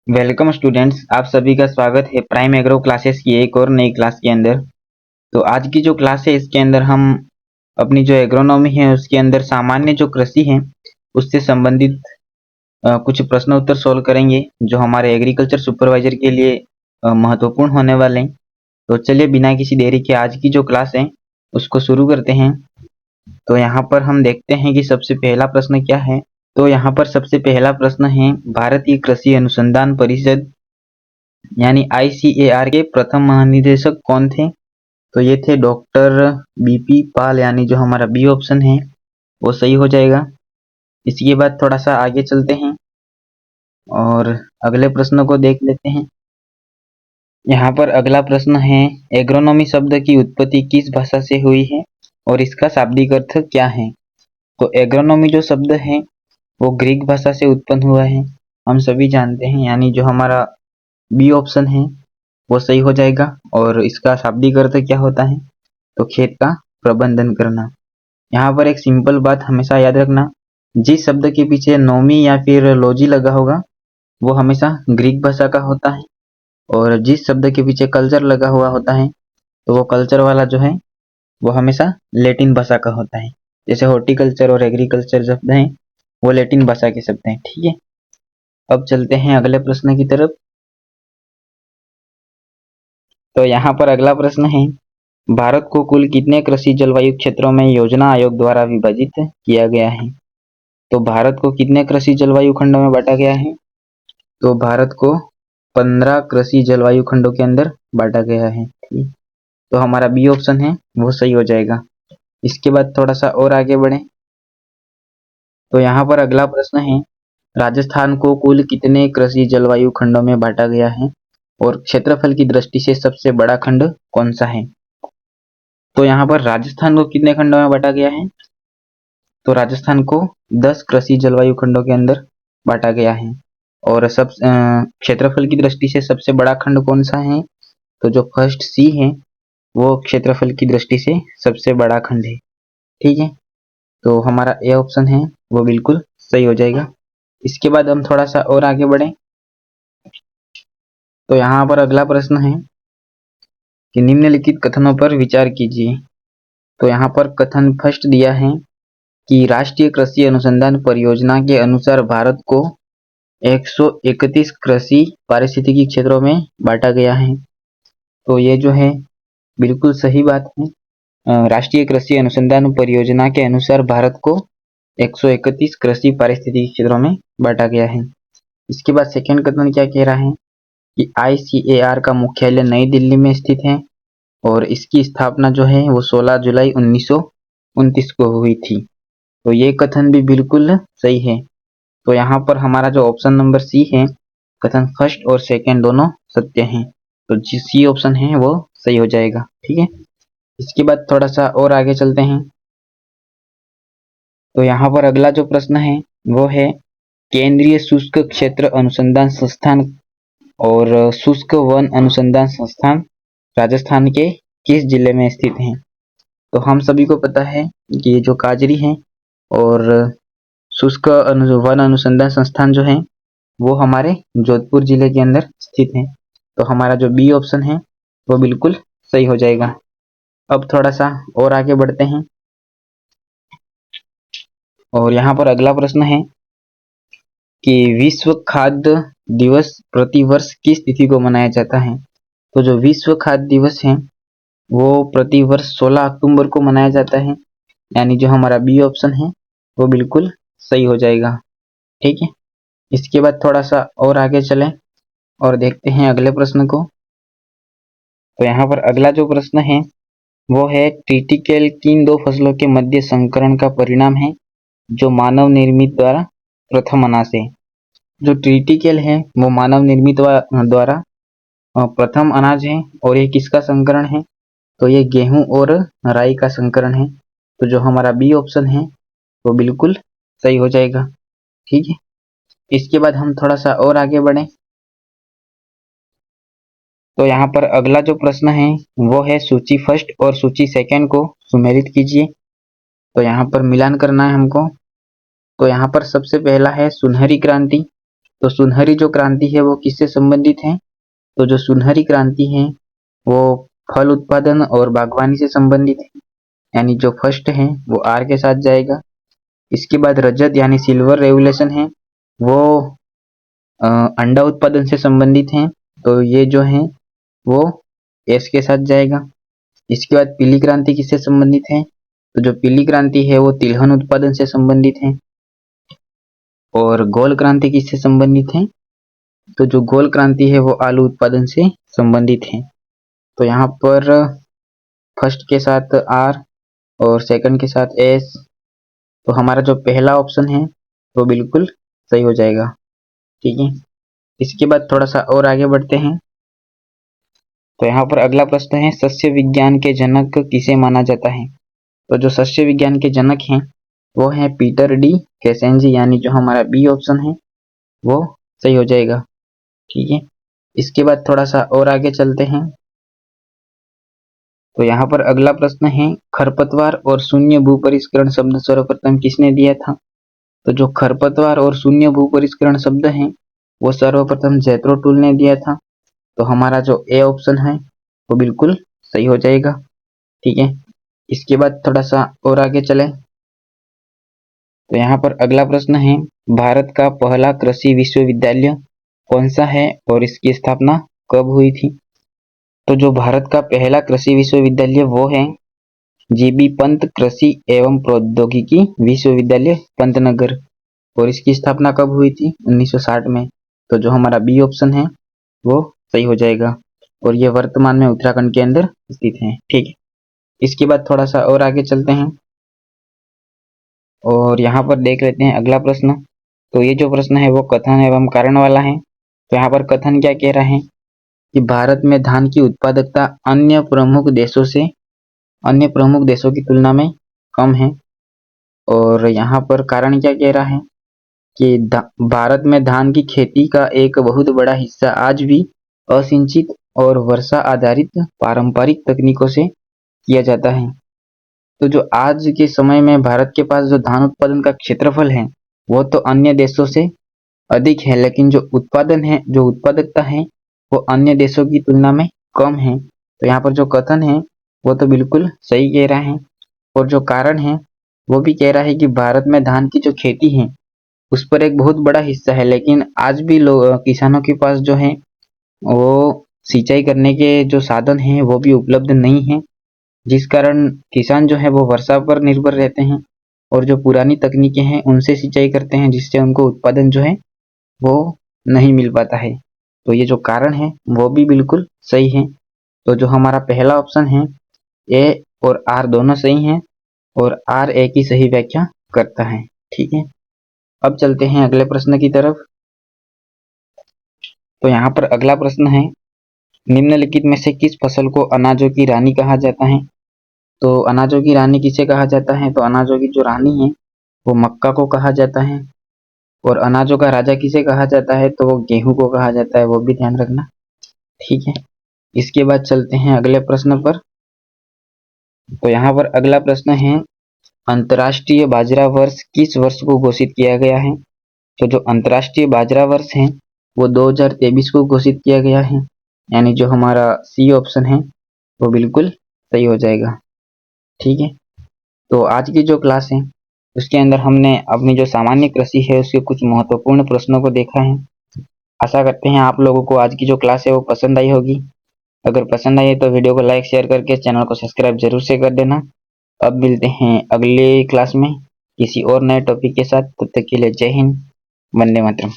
Welcome students, आप सभी का स्वागत है प्राइम एग्रो क्लासेस की एक और नई क्लास के अंदर। तो आज की जो क्लास है इसके अंदर हम अपनी जो एग्रोनॉमी है उसके अंदर सामान्य जो कृषि है उससे संबंधित कुछ प्रश्न उत्तर सोल्व करेंगे जो हमारे एग्रीकल्चर सुपरवाइजर के लिए महत्वपूर्ण होने वाले हैं। तो चलिए बिना किसी देरी के आज की जो क्लास है उसको शुरू करते हैं। तो यहाँ पर हम देखते हैं कि सबसे पहला प्रश्न क्या है। तो यहाँ पर सबसे पहला प्रश्न है, भारतीय कृषि अनुसंधान परिषद यानी ICAR के प्रथम महानिदेशक कौन थे? तो ये थे डॉक्टर BP पाल, यानी जो हमारा बी ऑप्शन है वो सही हो जाएगा। इसके बाद थोड़ा सा आगे चलते हैं और अगले प्रश्न को देख लेते हैं। यहाँ पर अगला प्रश्न है, एग्रोनॉमी शब्द की उत्पत्ति किस भाषा से हुई है और इसका शाब्दिक अर्थ क्या है? तो एग्रोनॉमी जो शब्द है वो ग्रीक भाषा से उत्पन्न हुआ है, हम सभी जानते हैं, यानी जो हमारा बी ऑप्शन है वो सही हो जाएगा। और इसका शाब्दिक अर्थ क्या होता है? तो खेत का प्रबंधन करना। यहाँ पर एक सिंपल बात हमेशा याद रखना, जिस शब्द के पीछे नोमी या फिर लॉजी लगा होगा वो हमेशा ग्रीक भाषा का होता है, और जिस शब्द के पीछे कल्चर लगा हुआ होता है तो वो कल्चर वाला जो है वो हमेशा लैटिन भाषा का होता है। जैसे हॉर्टिकल्चर और एग्रीकल्चर शब्द हैं वो लैटिन भाषा के शब्द हैं। ठीक है, अब चलते हैं अगले प्रश्न की तरफ। तो यहाँ पर अगला प्रश्न है, भारत को कुल कितने कृषि जलवायु क्षेत्रों में योजना आयोग द्वारा विभाजित किया गया है? तो भारत को कितने कृषि जलवायु खंडों में बांटा गया है? तो भारत को 15 कृषि जलवायु खंडों के अंदर बांटा गया है। ठीक, तो हमारा बी ऑप्शन है वो सही हो जाएगा। इसके बाद थोड़ा सा और आगे बढ़े। तो यहाँ पर अगला प्रश्न है, राजस्थान को कुल कितने कृषि जलवायु खंडों में बांटा गया है और क्षेत्रफल की दृष्टि से सबसे बड़ा खंड कौन सा है? तो यहाँ पर राजस्थान को कितने खंडों में बांटा गया है? तो राजस्थान को 10 कृषि जलवायु खंडों के अंदर बांटा गया है। और सब क्षेत्रफल की दृष्टि से सबसे बड़ा खंड कौन सा है? तो जो फर्स्ट सी है वो क्षेत्रफल की दृष्टि से सबसे बड़ा खंड है। ठीक है, तो हमारा ए ऑप्शन है वो बिल्कुल सही हो जाएगा। इसके बाद हम थोड़ा सा और आगे बढ़े। तो यहाँ पर अगला प्रश्न है कि निम्नलिखित कथनों पर विचार कीजिए। तो यहाँ पर कथन फर्स्ट दिया है कि राष्ट्रीय कृषि अनुसंधान परियोजना के अनुसार भारत को 131 कृषि पारिस्थितिकी क्षेत्रों में बांटा गया है। तो ये जो है बिल्कुल सही बात है। राष्ट्रीय कृषि अनुसंधान परियोजना के अनुसार भारत को 131 कृषि पारिस्थितिकी क्षेत्रों में बांटा गया है। इसके बाद सेकंड कथन क्या कह रहा है कि ICAR का मुख्यालय नई दिल्ली में स्थित है और इसकी स्थापना जो है वो 16 जुलाई 1929 को हुई थी। तो ये कथन भी बिल्कुल सही है। तो यहाँ पर हमारा जो ऑप्शन नंबर सी है, कथन फर्स्ट और सेकंड दोनों सत्य हैं, तो जी सी ऑप्शन है वो सही हो जाएगा। ठीक है, इसके बाद थोड़ा सा और आगे चलते हैं। तो यहाँ पर अगला जो प्रश्न है वो है, केंद्रीय शुष्क क्षेत्र अनुसंधान संस्थान और शुष्क वन अनुसंधान संस्थान राजस्थान के किस जिले में स्थित हैं? तो हम सभी को पता है कि ये जो काजरी है और शुष्क वन अनुसंधान संस्थान जो है वो हमारे जोधपुर जिले के अंदर स्थित है। तो हमारा जो बी ऑप्शन है वो बिल्कुल सही हो जाएगा। अब थोड़ा सा और आगे बढ़ते हैं और यहाँ पर अगला प्रश्न है कि विश्व खाद्य दिवस प्रति वर्ष किस तिथि को मनाया जाता है? तो जो विश्व खाद्य दिवस है वो प्रति वर्ष 16 अक्टूबर को मनाया जाता है, यानी जो हमारा बी ऑप्शन है वो बिल्कुल सही हो जाएगा। ठीक है, इसके बाद थोड़ा सा और आगे चलें और देखते हैं अगले प्रश्न को। तो यहाँ पर अगला जो प्रश्न है वो है, ट्रिटिकेल किन दो फसलों के मध्य संकरण का परिणाम है जो मानव निर्मित द्वारा प्रथम अनाज है? जो ट्रिटिकेल है वो मानव निर्मित द्वारा प्रथम अनाज है और ये किसका संकरण है? तो ये गेहूं और राई का संकरण है। तो जो हमारा बी ऑप्शन है वो बिल्कुल सही हो जाएगा। ठीक है, इसके बाद हम थोड़ा सा और आगे बढ़े। तो यहाँ पर अगला जो प्रश्न है वो है, सूची फर्स्ट और सूची सेकंड को सुमेलित कीजिए। तो यहाँ पर मिलान करना है हमको। तो यहाँ पर सबसे पहला है सुनहरी क्रांति तो सुनहरी जो क्रांति है वो किससे संबंधित है? तो जो सुनहरी क्रांति है वो फल उत्पादन और बागवानी से संबंधित है, यानी जो फर्स्ट है वो आर के साथ जाएगा। इसके बाद रजत यानी सिल्वर रेवोल्यूशन है वो अंडा उत्पादन से संबंधित है, तो ये जो है वो एस के साथ जाएगा। इसके बाद पीली क्रांति किससे संबंधित है? तो जो पीली क्रांति है वो तिलहन उत्पादन से संबंधित है। और गोल क्रांति किससे संबंधित है? तो जो गोल क्रांति है वो आलू उत्पादन से संबंधित है। तो यहाँ पर फर्स्ट के साथ आर और सेकंड के साथ एस, तो हमारा जो पहला ऑप्शन है वो बिल्कुल सही हो जाएगा। ठीक है, इसके बाद थोड़ा सा और आगे बढ़ते हैं। तो यहाँ पर अगला प्रश्न है, सस्य विज्ञान के जनक किसे माना जाता है? तो जो सस्य विज्ञान के जनक हैं वो है पीटर डी कैसेंजी, यानी जो हमारा बी ऑप्शन है वो सही हो जाएगा। ठीक है, इसके बाद थोड़ा सा और आगे चलते हैं। तो यहाँ पर अगला प्रश्न है, खरपतवार और शून्य भूपरिष्करण शब्द सर्वप्रथम किसने दिया था? तो जो खरपतवार और शून्य भूपरिष्करण शब्द है वो सर्वप्रथम जेथरो टूल ने दिया था। तो हमारा जो ए ऑप्शन है वो बिल्कुल सही हो जाएगा। ठीक है, इसके बाद थोड़ा सा और आगे चले। तो यहाँ पर अगला प्रश्न है, भारत का पहला कृषि विश्वविद्यालय कौन सा है और इसकी स्थापना कब हुई थी? तो जो भारत का पहला कृषि विश्वविद्यालय वो है जीबी पंत कृषि एवं प्रौद्योगिकी विश्वविद्यालय पंतनगर, और इसकी स्थापना कब हुई थी? 1960 में। तो जो हमारा बी ऑप्शन है वो सही हो जाएगा, और ये वर्तमान में उत्तराखंड के अंदर स्थित है। ठीक है, इसके बाद थोड़ा सा और आगे चलते हैं और यहाँ पर देख लेते हैं अगला प्रश्न। तो ये जो प्रश्न है वो कथन एवं कारण वाला है। तो यहाँ पर कथन क्या कह रहा है कि भारत में धान की उत्पादकता अन्य प्रमुख देशों की तुलना में कम है। और यहाँ पर कारण क्या कह रहा है कि भारत में धान की खेती का एक बहुत बड़ा हिस्सा आज भी असिंचित और वर्षा आधारित पारंपरिक तकनीकों से किया जाता है। तो जो आज के समय में भारत के पास जो धान उत्पादन का क्षेत्रफल है वो तो अन्य देशों से अधिक है, लेकिन जो उत्पादकता है वो अन्य देशों की तुलना में कम है। तो यहाँ पर जो कथन है वो तो बिल्कुल सही कह रहा है, और जो कारण है वो भी कह रहा है कि भारत में धान की जो खेती है उस पर एक बहुत बड़ा हिस्सा है, लेकिन आज भी किसानों के पास जो है वो सिंचाई करने के जो साधन हैं वो भी उपलब्ध नहीं है, जिस कारण किसान जो है वो वर्षा पर निर्भर रहते हैं और जो पुरानी तकनीकें हैं उनसे सिंचाई करते हैं, जिससे उनको उत्पादन जो है वो नहीं मिल पाता है। तो ये जो कारण है वो भी बिल्कुल सही है। तो जो हमारा पहला ऑप्शन है ए और आर दोनों सही हैं, और आर ए की सही व्याख्या करता है। ठीक है, अब चलते हैं अगले प्रश्न की तरफ। तो यहाँ पर अगला प्रश्न है, निम्नलिखित में से किस फसल को अनाजों की रानी कहा जाता है? तो अनाजों की रानी किसे कहा जाता है? तो अनाजों की जो रानी है वो मक्का को कहा जाता है। और अनाजों का राजा किसे कहा जाता है? तो वो गेहूं को कहा जाता है, वो भी ध्यान रखना। ठीक है, इसके बाद चलते हैं अगले प्रश्न पर। तो यहाँ पर अगला प्रश्न है, अंतर्राष्ट्रीय बाजरा वर्ष किस वर्ष को घोषित किया गया है? तो जो अंतर्राष्ट्रीय बाजरा वर्ष है वो 2023 को घोषित किया गया है, यानी जो हमारा सी ऑप्शन है वो बिल्कुल सही हो जाएगा। ठीक है, तो आज की जो क्लास है उसके अंदर हमने अपनी जो सामान्य कृषि है उसके कुछ महत्वपूर्ण प्रश्नों को देखा है। आशा करते हैं आप लोगों को आज की जो क्लास है वो पसंद आई होगी। अगर पसंद आई है तो वीडियो को लाइक शेयर करके चैनल को सब्सक्राइब जरूर से कर देना। अब मिलते हैं अगले क्लास में किसी और नए टॉपिक के साथ, तब तक के लिए जय हिंद, वंदे मातरम।